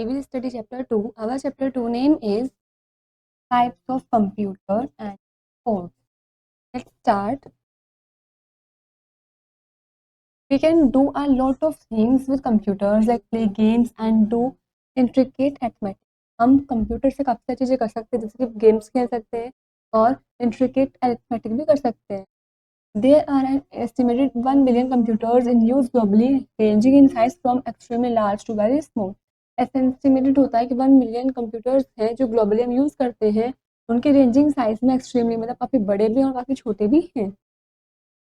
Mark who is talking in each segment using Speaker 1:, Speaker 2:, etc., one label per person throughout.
Speaker 1: we will study chapter 2. Our chapter 2 name is Types of Computer and Code. Let's start. We can do a lot of things with computers like play games and do intricate arithmetic. हम computer से काफ़ी सारी चीज़ें कर सकते हैं, जैसे कि गेम्स खेल सकते हैं और इंट्रिकेट अरिथमेटिक भी कर सकते हैं. There are an estimated 1 billion computers in use globally, ranging in size from extremely large to very small. ऐसा एस्टिमेटेड होता है कि 1 मिलियन कंप्यूटर्स हैं जो ग्लोबली हम यूज़ करते हैं, उनकी रेंजिंग साइज में एक्सट्रीमली मतलब काफ़ी बड़े भी हैं और काफ़ी छोटे भी हैं.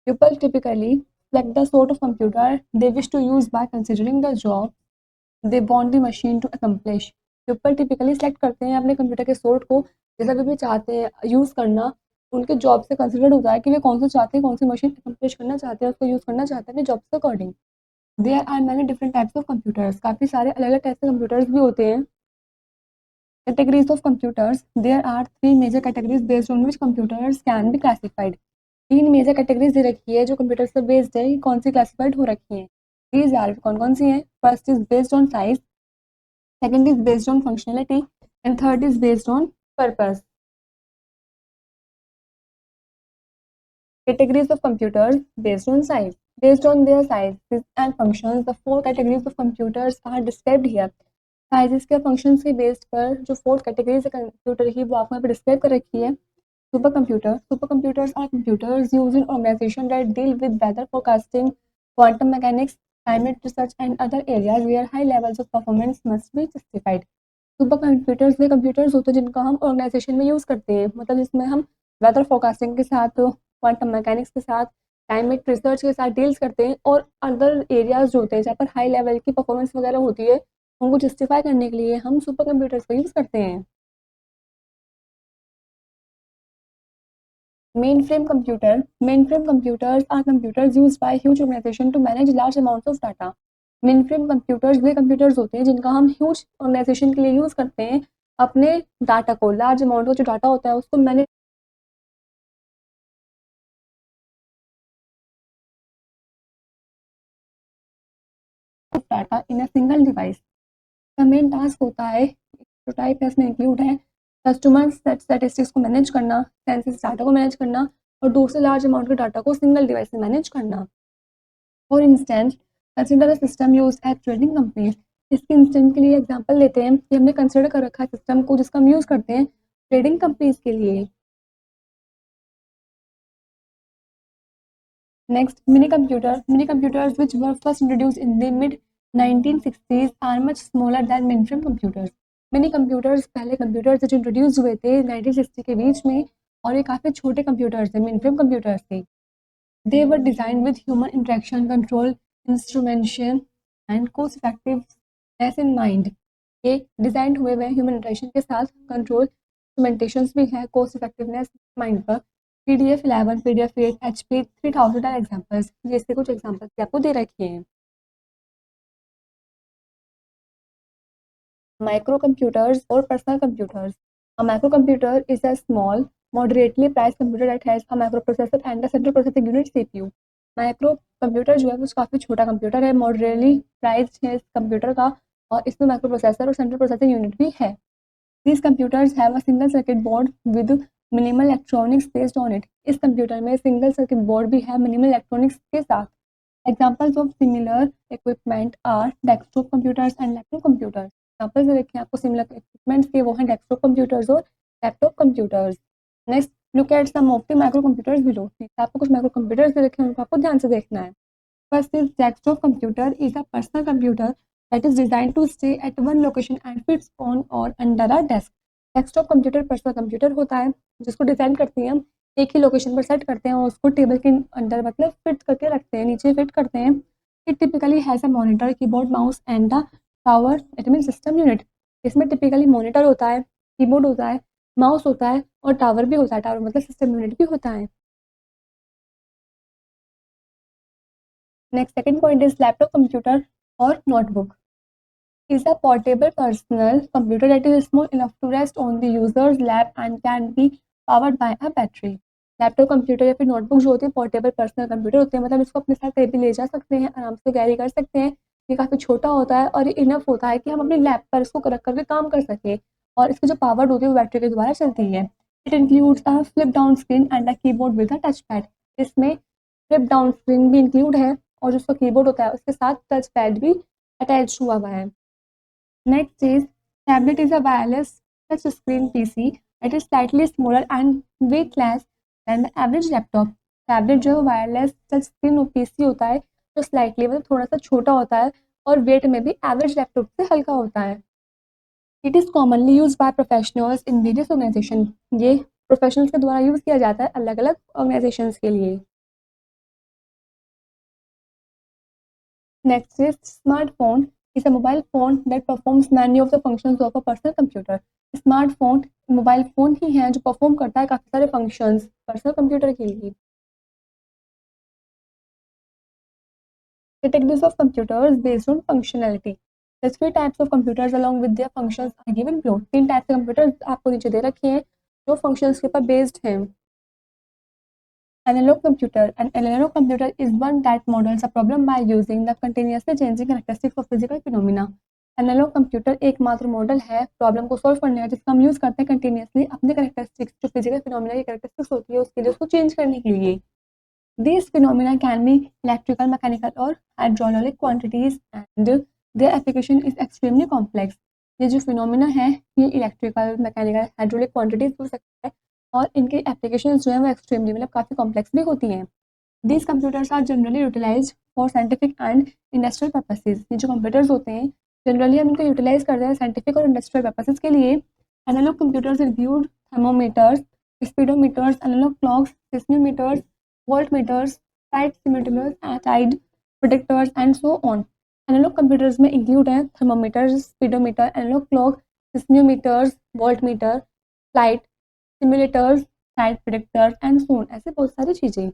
Speaker 1: People typically select the sort of computer they wish to use by considering the job they want the machine to accomplish. People typically select करते हैं अपने कंप्यूटर के सोर्ट को जैसा भी चाहते हैं यूज़ करना. उनके जॉब से कंसिडर्ड होता है कि वे कौन सा चाहते हैं, कौन सी मशीन अकम्प्लिश करना चाहते हैं, उसको यूज़ करना चाहते हैं अपने जॉब के according. There are many different types of computers. काफ़ी सारे अलग अलग टाइप्स के कंप्यूटर्स भी होते हैं. Categories of computers. There are 3 major categories based on which computers can be classified. 3 major categories दे रखी है जो कंप्यूटर से बेस्ड है, कौन सी क्लासिफाइड हो रखी हैं. दीज आर कौन कौन सी हैं. First is based on size, second is based on functionality and third is based on purpose. Categories of computers based on size. Based on their sizes and functions, the 4 categories of computers are described here. Sizes के functions के based पर जो 4 categories है computer की वो आपको यहाँ पे डिस्क्राइब कर रखी है. Super computer. Supercomputers are computers used in organizations that deal with weather forecasting, quantum mechanics, climate research, and other areas where high levels of performance must be justified. Super computers way computers होते हैं जिनका हम organisation में use करते हैं, मतलब जिसमें हम वेदर फोरकास्टिंग के साथ, क्वांटम मैकेनिक्स के साथ, क्लाइमेट रिसर्च के साथ डील्स करते हैं और अदर एरियाज जो होते हैं जहाँ पर हाई लेवल की परफॉर्मेंस वगैरह होती है उनको जस्टिफाई करने के लिए हम सुपर कंप्यूटर्स का यूज़ करते हैं. Mainframe computer. Mainframe computers are computers used by huge organization to manage large amounts of data. Mainframe computers way computers होते हैं जिनका हम huge organization के लिए यूज़ करते हैं अपने डाटा को, large amount का जो डाटा होता है उसको manage data in a single device. का मेन टास्क होता है, जो टाइप है इसमें इंक्लूड है कस्टमर स्टैटिस्टिक्स को मैनेज करना, सेंसस डाटा को मैनेज करना और दूसरे लार्ज अमाउंट के डाटा को सिंगल डिवाइस में मैनेज करना. For instance consider a system use at trading companies. इसके इंस्टेंट के लिए एग्जांपल लेते हैं कि हमने कंसिडर कर रखा है सिस्टम को जिसका हम यूज़ करते हैं ट्रेडिंग कंपनीज के लिए. Next, mini computer. Mini computers which were first introduce in the mid 1960s are much smaller than mainframe computers. Mini computers पहले कंप्यूटर्स जो इंट्रोड्यूस हुए थे 1960 के बीच में और ये काफ़ी छोटे कंप्यूटर्स थे, मेनफ्रेम कंप्यूटर्स थे. They were designed with human interaction control, instrumentation and cost effectiveness in mind. ये डिज़ाइन हुए हुए ह्यूमन इंटरेक्शन के साथ कंट्रोल इंस्ट्रूमेंटेशंस भी है कोस्ट इफेक्टिवनेस माइंड पर. PDF 11, PDF 8, HP 3000 are examples. जैसे कुछ एग्जाम्पल्स आपको दे रखे हैं. माइक्रो कंप्यूटर्स और personal computers. A microcomputer is a small, moderately priced computer that has a microprocessor and a central processing unit CPU. Micro computer जो है वो काफ़ी छोटा कंप्यूटर है, मॉडरेटली प्राइस्ड है इस कंप्यूटर का और इसमें माइक्रो प्रोसेसर और सेंट्रल प्रोसेसिंग यूनिट भी है. These computers have a single circuit board with minimal electronics based on it. इस कंप्यूटर में सिंगल सर्किट बोर्ड भी है मिनिमल इलेक्ट्रॉनिक्स के साथ. Examples of similar equipment are desktop computers and laptop computers. Examples दे रखे हैं आपको सिमिलर इक्विपमेंट्स के, वो हैं डेस्कटॉप कंप्यूटर्स और laptop computers. Next, look at some of the micro computers below. आपको कुछ माइक्रो कंप्यूटर्स दे रखे हैं, उनको आपको ध्यान से देखना है. First is desktop computer is a personal computer that is designed to stay at one location and fits on or under a desk. Desktop computer personal computer होता है जिसको डिज़ाइन करते हैं हम एक ही लोकेशन पर सेट करते हैं और उसको टेबल के अंदर मतलब फिट करके रखते हैं, नीचे फिट करते हैं. It typically has a monitor, keyboard, mouse and the tower it mean system unit. इसमें टिपिकली मॉनिटर होता है, कीबोर्ड होता है, माउस होता है और टावर भी होता है. टावर मतलब सिस्टम यूनिट भी होता है. Next, second point is laptop computer और notebook. Is a portable personal computer that is small enough to rest on the user's lap and can be powered by a battery. Laptop computer या फिर notebook जो होती है portable personal computer होते हैं, मतलब इसको अपने साथ कहीं भी ले जा सकते हैं, आराम से कैरी कर सकते हैं. ये काफ़ी छोटा होता है और ये इनफ होता है कि हम अपनी लैप पर इसको रख करके काम कर सकें और इसकी जो पावर होती है वो बैटरी के द्वारा चलती है। It includes a flip down screen and a keyboard with a touch pad. इसमें फ्लिप डाउन स्क्रीन भी इंक्लूड है और जो उसका कीबोर्ड होता है उसके साथ टच पैड भी अटैच हुआ हुआ है। Next is tablet is a wireless touch screen PC. It is slightly smaller and weightless than the average laptop. Tablet जो है वायरलेस टच स्क्रीन पीसी होता है जो स्लाइटली मतलब थोड़ा सा छोटा होता है और वेट में भी एवरेज लैपटॉप से हल्का होता है। It is commonly use by professionals in various organisation. ये प्रोफेशनल्स के द्वारा यूज़ किया जाता है अलग अलग ऑर्गेनाइजेशंस के लिए। Next is smartphone is a mobile phone that performs many of the functions of a personal computer. Smartphone mobile phone ही है जो परफॉर्म करता है काफ़ी सारे फंक्शंस पर्सनल कंप्यूटर के लिए। Categories of computers based on functionality. The three types of computers along with their functions are given below. तीन टाइप के कंप्यूटर आपको नीचे दे रखे हैं जो फंक्शंस के ऊपर बेस्ड हैं। Analog computer. An analog computer is one that models a problem by using the continuously changing characteristics of physical phenomena. Analogue computer एकमात्र मॉडल है प्रॉब्लम को सॉल्व करने का जिसका हम यूज़ करते हैं कंटिन्यूसली अपने कैरेक्टरिस्टिक्स जो फिजिकल फिनोमिना की कैरेक्टरिस्टिक्स होती है उसके लिए उसको चेंज करने के लिए। These phenomena can be electrical, mechanical or hydraulic quantities and their application is extremely complex. ये जो फिनोमिना है ये इलेक्ट्रिकल, मैकेनिकल, हाइड्रोलिक क्वांटिटीज हो सकता है और इनके एप्लीकेशन जो है वो एक्सट्रीमली मतलब काफ़ी कॉम्प्लेक्स भी होती हैं। These computers are generally utilized for scientific and industrial purposes. ये जो कंप्यूटर्स होते हैं जनरली हम इनको यूटिलाइज करते हैं साइंटिफिक और इंडस्ट्रियल पर्पसेस के लिए। Analog computers include thermometers, speedometers, analog clocks, seismometers, voltmeters, tide predictors and so on. Analog computers में इंक्लूड हैं thermometers, speedometer, analog clock, seismometers, voltmeter, flight simulators, tide predictors and so on. ऐसे बहुत सारी चीज़ें।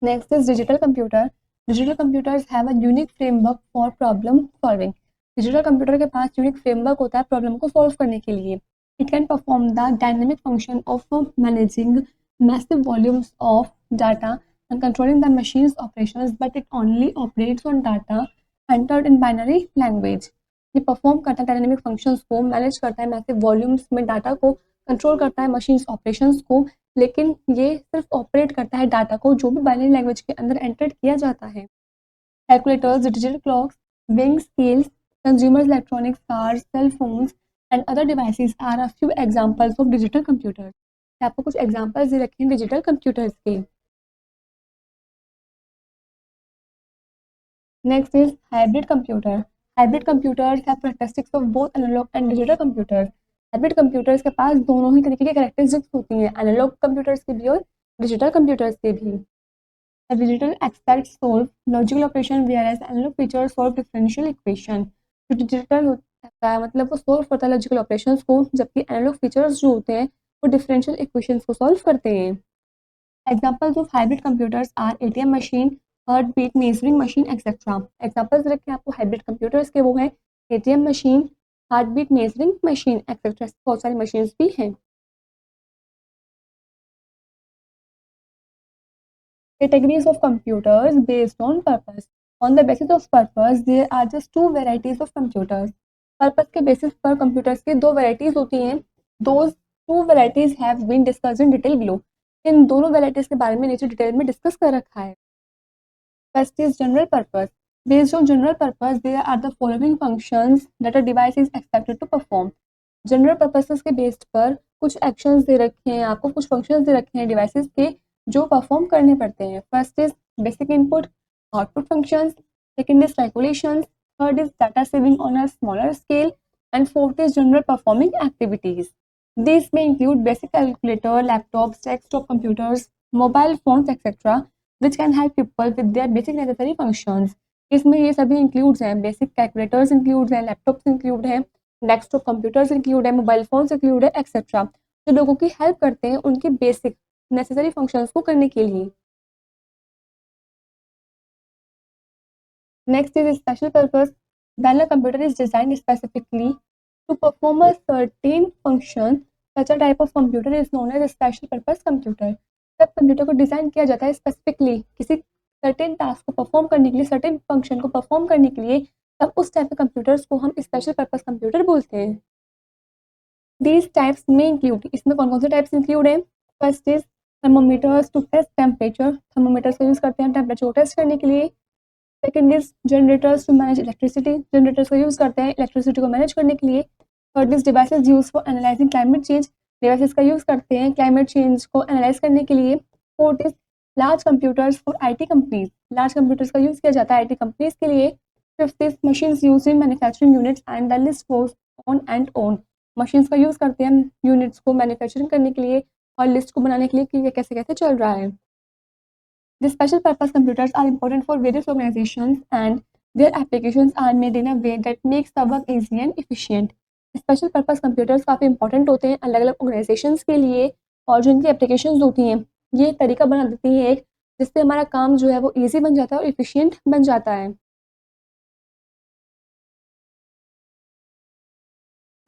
Speaker 1: Next is digital computer. Digital computers have a unique framework for problem solving. Digital computer के पास unique framework होता है problem को solve करने के लिए। It can perform the dynamic function of managing massive volumes of data and controlling the machine's operations, but it only operates on data entered in binary language. ये perform करता है dynamic functions को, manage करता है massive volumes में data को, control करता है मशीन्स ऑपरेशंस को, लेकिन ये सिर्फ ऑपरेट करता है डाटा को जो भी बाइनरी लैंग्वेज के अंदर एंटर्ड किया जाता है। Calculators, digital clocks, weighing scales, consumer electronics, cars, cell phones and other devices are a few examples of digital computers. आपको कुछ एग्जांपल्स दे रखे हैं डिजिटल कंप्यूटर्स के। Next is hybrid computer. Hybrid computers have characteristics of both analogue and digital computers. Hybrid computers के पास दोनों ही तरीके की कैरेक्टरिस्टिक्स होती हैं, एनालॉग कंप्यूटर्स के भी और डिजिटल कंप्यूटर्स के भी। The digital aspects solve logical operation whereas analog features solve differential equation. जो डिजिटल होता है मतलब वो सोल्व करता है लॉजिकल ऑपरेशंस को जबकि एनालॉग फीचर्स जो होते हैं वो डिफरेंशियल इक्वेशंस को सॉल्व करते हैं। Examples of hybrid computers are ATM machine, heart beat measuring machine etcetera. Examples रखे हैं आपको हाइब्रिड कंप्यूटर्स के वो हैं ATM machine, heart beat measuring machine etcetera. बहुत सारी मशीन्स भी हैं। Categories of computers based on purpose. On the basis of purpose, there are just two varieties of computers. Purpose के basis पर computers की दो varieties होती हैं. Those two varieties have been discussed in detail below. इन दोनों varieties के बारे में नीचे डिटेल में डिस्कस कर रखा है। First is general purpose. Based on general purpose, there are the following functions that a device is expected to perform. General purposes के बेस्ड पर कुछ एक्शंस दे रखे हैं आपको, कुछ फंक्शंस दे रखे हैं डिवाइसेस के जो परफॉर्म करने पड़ते हैं। First is basic input output functions, second is calculations, third is data saving on a smaller scale and fourth is general performing activities. This में include basic calculator, laptops, desktop computers, mobile phones etcetera which can help people with their basic necessary functions. इसमें ये सभी includes हैं, basic calculators include हैं, laptops include हैं, desktop computers include है, mobile phones include है etcetera, जो लोगों की हेल्प करते हैं उनके बेसिक नेसेसरी फंक्शंस को करने के लिए। Next is special purpose. When a computer is designed specifically to perform a certain function, such a type of computer is known as special purpose computer. जब कंप्यूटर को design किया जाता है specifically किसी सर्टेन टास्क को perform करने के लिए, सर्टेन फंक्शन को परफॉर्म करने के लिए, तब उस टाइप के कंप्यूटर्स को हम स्पेशल पर्पस कंप्यूटर बोलते हैं। दीज टाइप्स में इंक्लूड, इसमें कौन कौन से टाइप्स इंक्लूड हैं? First is thermometers to test temperature, thermometers का यूज़ करते हैं टेम्परेचर को टेस्ट करने के लिए। Second is generators to manage electricity, generators का यूज़ करते हैं इलेक्ट्रिसिटी को मैनेज करने के लिए। Third is devices use for analysing climate change, devices का यूज़ करते हैं क्लाइमेट चेंज को एनालाइज करने के लिए। Fourth is large computers for IT companies, large computers का यूज़ किया जाता है आईटी कंपनीज के लिए। Fifth is machines use in manufacturing units and the list goes on and on, machines का यूज़ करते हैं यूनिट्स को मैन्युफैक्चरिंग करने के लिए और लिस्ट को बनाने के लिए कि ये कैसे कैसे चल रहा है। The special purpose computers are important for various organizations and their applications are made in a way that makes the work easy and efficient. Special purpose computers काफ़ी इंपॉर्टेंट होते हैं अलग अलग ऑर्गेनाइजेशंस के लिए, और जो इनकी एप्लीकेशंस होती हैं ये तरीका बना देती हैं एक जिससे हमारा काम जो है वो ईजी बन जाता है और इफ़िशियंट बन जाता है।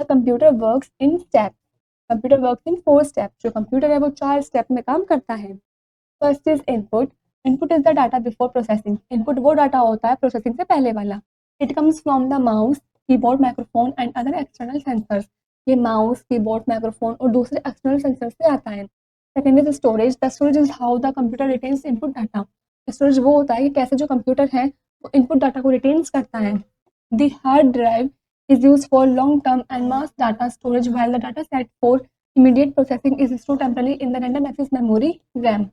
Speaker 1: The computer works in steps, computer works in 4 steps, जो कंप्यूटर है वो 4 स्टेप में काम करता है। First is input, input is the data before processing, input वो डाटा होता है प्रोसेसिंग से पहले वाला। It comes from the mouse, keyboard, microphone and other external sensors, ये माउस, कीबोर्ड, माइक्रोफोन और दूसरे एक्सटर्नल सेंसर से आता है। Second is storage, the storage is how the computer retains input data, storage वो होता है कि कैसे जो कंप्यूटर है वो इनपुट डाटा को रिटेन्स करता है। The hard drive is used for long-term and mass data storage, while the data set for immediate processing is stored temporarily in the random access memory RAM.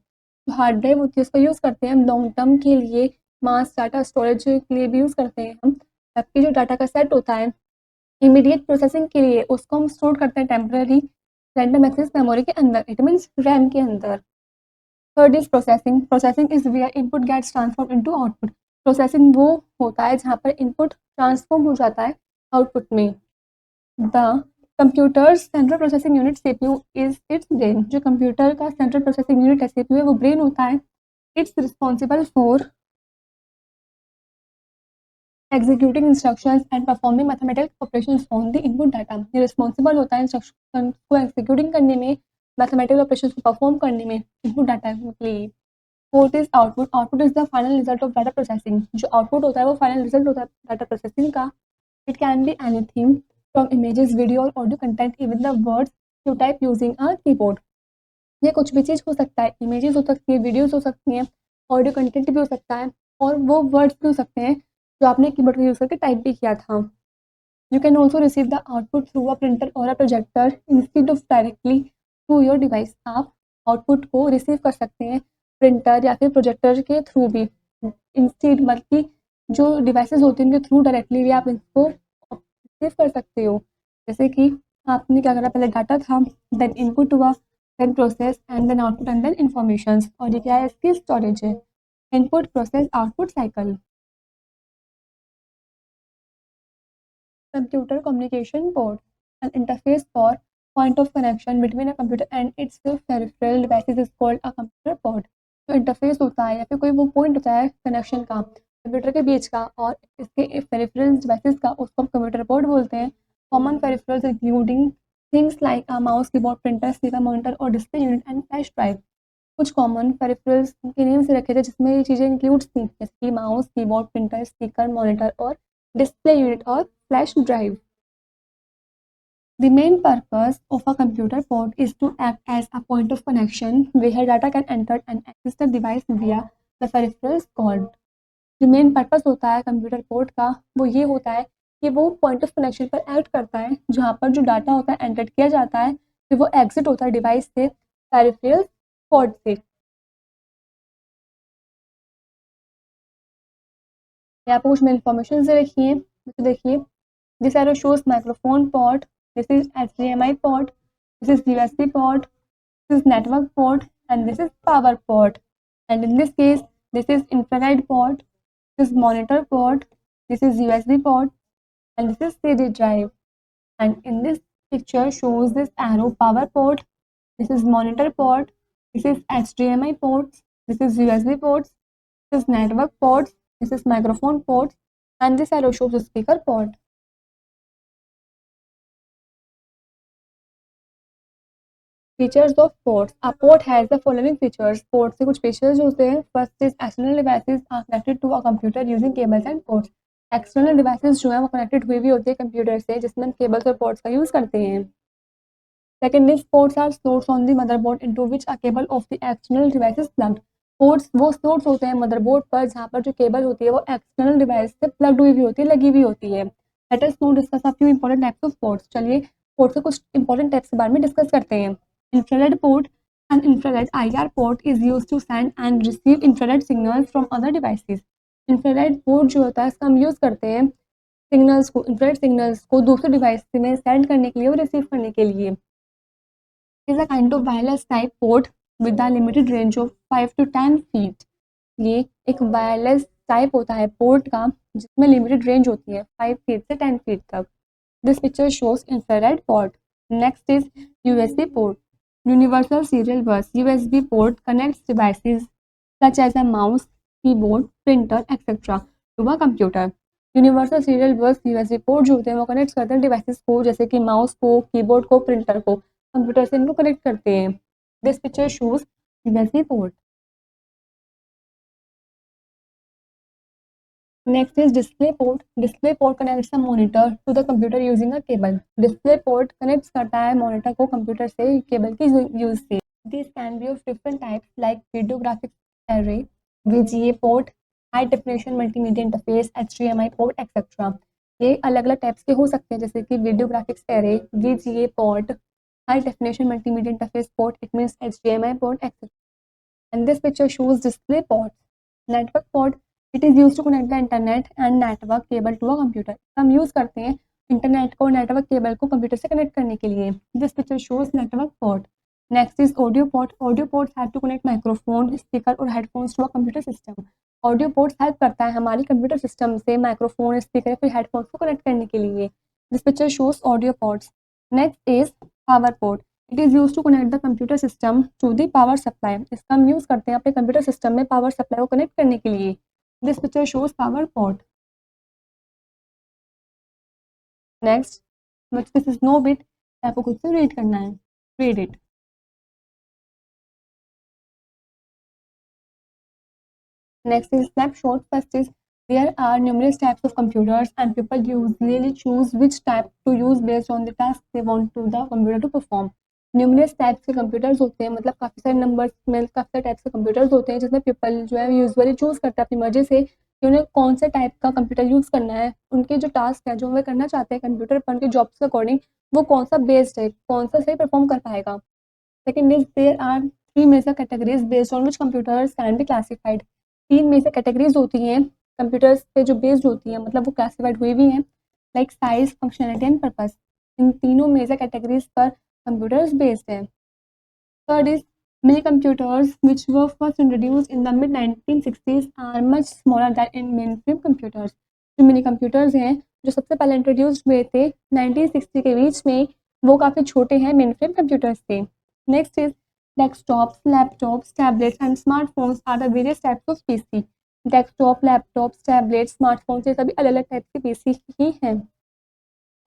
Speaker 1: तो hard drive होती है उसका use करते हैं हम long term के लिए, मास data storage के लिए भी यूज़ करते हैं हम, जबकि जो डाटा का सेट होता है इमीडिएट प्रोसेसिंग के लिए उसको हम स्टोर करते हैं टेम्पररी रैंडम एक्सेस मेमोरी के अंदर, इट मीन्स रैम के अंदर। Third is processing, processing is where input gets transform into output, processing वो होता है जहाँ पर इनपुट ट्रांसफॉर्म हो जाता है आउटपुट में। The computers central processing unit CPU is it's brain, जो कंप्यूटर का सेंट्रल प्रोसेसिंग यूनिट है सीपीयू है वो ब्रेन होता है। It's responsible for executing instructions and performing mathematical operations on the input data, ये रिस्पॉन्सिबल होता है इंस्ट्रक्शन को एग्जीक्यूटिंग करने में, मैथमेटिकल ऑपरेशंस को परफॉर्म करने में इनपुट डाटा के लिए। Fourth is output, output is the final result of data processing, जो आउटपुट होता है वो फाइनल रिजल्ट होता है डाटा प्रोसेसिंग का। It can be anything from images, video or audio content, even the words you type using a keyboard. ये कुछ भी चीज़ हो सकता है, इमेजेस हो सकती है, वीडियोस हो सकती हैं, ऑडियो कंटेंट भी हो सकता है और वो वर्ड्स भी हो सकते हैं जो आपने कीबोर्ड का यूज़ करके टाइप भी किया था। You can also receive the output through a printer or a projector instead of directly through your device, आप आउटपुट को रिसीव कर सकते हैं प्रिंटर या फिर प्रोजेक्टर के थ्रू भी, इंस्टेड बल्कि जो डिवाइसेस होती हैं उनके थ्रू डायरेक्टली भी आप इसको रिसीव कर सकते हो। जैसे कि आपने क्या करा, पहले डाटा था, देन इनपुट हुआ, then process and then output and then information, और ये क्या है इसकी स्टोरेज है। Input process output cycle. Computer communication board, an interface for point of connection between a computer and its peripheral devices is called a computer board. जो interface होता है या फिर कोई वो पॉइंट होता है कनेक्शन का कंप्यूटर के बीच का और इसके पेरिफेरल डिवाइसेस का, उसको हम कंप्यूटर बोर्ड बोलते हैं। Common peripherals including things like a mouse, keyboard, printer, speaker, monitor or display unit and flash drive. कुछ कॉमन पेरिफेरल्स के नेम से रखे थे जिसमें ये चीज़ें इंक्लूड थी, जैसे कि mouse, keyboard, printer, speaker, monitor or display unit और flash drive. The main purpose of a computer port is to act as a point of connection where data can enter and access the device via the peripherals called. जो main purpose होता है computer port का वो ये होता है कि वो पॉइंट ऑफ कनेक्शन पर एक्ट करता है जहाँ पर जो डाटा होता है एंटर किया जाता है, फिर वो एग्जिट होता है डिवाइस से पेरिफेरल पोर्ट से। यहाँ पर कुछ मैं इन्फॉर्मेशन से रखिए, तो देखिए this arrow shows microphone port, this is HDMI port, this is USB port, this is network port and this is power port, and in this case this is infrared port, this is monitor port, this is USB port and this is CD drive, and in this picture shows this arrow power port, this is monitor port, this is HDMI ports, this is USB ports, this is network ports, this is microphone ports and this arrow shows the speaker port. . Features of ports, a port has the following features. Port से कुछ features होते हैं। First is external devices are connected to a computer using cables and ports. External devices जो है वो connected हुई भी होती है कंप्यूटर से, जिसमें हम केबल्स और पोर्ट्स का यूज़ करते हैं। Second is ports are slots on the motherboard into which a cable of the external device is plugged. Ports वो स्लोट्स होते हैं मदरबोर्ड पर जहाँ पर जो केबल होती है वो एक्सटर्नल डिवाइस से प्लग्ड हुई भी होती है, लगी हुई होती है। Let us now discuss a few important types of ports. चलिए पोर्ट्स के कुछ इंपॉर्टेंट टाइप्स के बारे में डिस्कस करते हैं। Infrared port, an infrared IR port is used to send and receive infrared signals from other devices. Infrared port जो होता है इसका हम यूज़ करते हैं सिग्नल्स को, इंफ्रारेड सिग्नल्स को दूसरे डिवाइस में सेंड करने के लिए और रिसीव करने के लिए। Is a kind of wireless type port with a limited range of 5 to 10 feet. ये एक वायरलेस टाइप होता है पोर्ट का जिसमें लिमिटेड रेंज होती है 5 फीट से 10 फीट तक। This picture shows infrared port. Next is USB port, universal serial बस। USB port connects devices such as a mouse, keyboard, printer, etc. to a computer. Universal serial बस USB port जो होते हैं वो connect करते हैं devices को, जैसे कि माउस को, कीबोर्ड को, प्रिंटर को, कंप्यूटर से इनको कनेक्ट करते हैं। This picture shows USB port. Next is display port. Display port connects a monitor to the computer using a cable. Display port connect करता है मॉनिटर को कंप्यूटर से केबल की यूज से। This can be of different types like video graphics array, VGA port, high definition multimedia interface, HDMI port etcetera. ये अलग अलग types के हो सकते हैं, जैसे कि video graphics array, VGA port, high definition multimedia interface port, it means HDMI port etcetera. And this picture shows display port. Network port, it is use to connect the internet and network cable to a computer. हम use करते हैं internet को, network cable को computer से connect करने के लिए। This picture shows network port. Next is audio port. Audio ports have to connect microphone, speaker और headphones to a computer system. Audio ports help करता है हमारी कंप्यूटर सिस्टम से माइक्रोफोन, स्पीकर या फिर हेडफोन्स को कनेक्ट करने के लिए। This picture shows audio ports. Next is power port. It is use to connect the computer system to the power supply. इसका हम यूज़ करते हैं अपने कंप्यूटर सिस्टम में पावर सप्लाई को कनेक्ट करने के लिए। This picture shows power port. Next, but this is know bit, आपको खुद से रीड करना है, read it. Next is snapshot. First is there are numerous types of computers and people usually choose which type to use based on the task they want to the computer to perform. Numerous types के computers होते हैं, मतलब काफ़ी सारे numbers में काफ़ी सारे types के कंप्यूटर्स होते हैं, जिसमें पीपल जो है यूजुअली चूज़ करता है अपनी मर्जी से कि उन्हें कौन से टाइप का कंप्यूटर यूज़ करना है। उनके जो टास्क है जो वे करना चाहते हैं कंप्यूटर पर, उनके जॉब्स के अकॉर्डिंग वो कौन सा बेस्ड है, कौन सा सही परफॉर्म कर पाएगा। Second is there are 3 major categories based on which computers can be classified. 3 major categories होती हैं कंप्यूटर्स पे जो बेस्ड होती हैं, मतलब वो क्लासिफाइड हुई भी हैं, like size, functionality and purpose. इन तीनों मेजर कैटेगरीज पर कंप्यूटर्स बेस्ड हैं। Third is many computers which were first introduced in the mid 1960s are much smaller than in mainframe computers। जो मिनी कंप्यूटर्स हैं जो सबसे पहले इंट्रोड्यूस हुए थे 1960 के बीच में, वो काफ़ी छोटे हैं मेनफ्रेम कंप्यूटर्स से। Next is desktops, laptops, tablets and smartphones are the various types of PC. Desktop, laptops, tablets, smartphones ये सभी अलग अलग टाइप के पीसी ही हैं।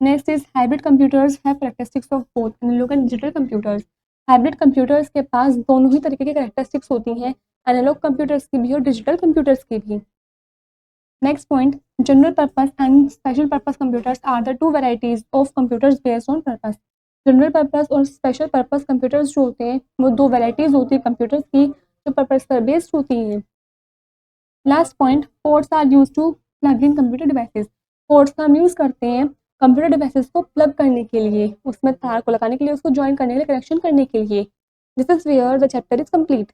Speaker 1: Next is hybrid computers have characteristics of both analogue and digital computers. Hybrid computers के पास दोनों ही तरीके की कैरेक्टरिस्टिक्स होती हैं, एनालॉग कंप्यूटर्स की भी और डिजिटल कंप्यूटर्स की भी। Next point, general purpose and special purpose computers are the two varieties of computers based on purpose. General purpose और स्पेशल पर्पस कंप्यूटर्स जो होते हैं वो दो वेराइटीज होती है कंप्यूटर्स की जो पर्पस पर बेस्ड होती हैं। Last point, ports are use to plug in computer devices. Ports का हम यूज़ करते हैं कंप्यूटर डिवाइसेस को प्लग करने के लिए, उसमें तार को लगाने के लिए, उसको ज्वाइन करने के लिए, कनेक्शन करने के लिए। This is where the chapter is complete.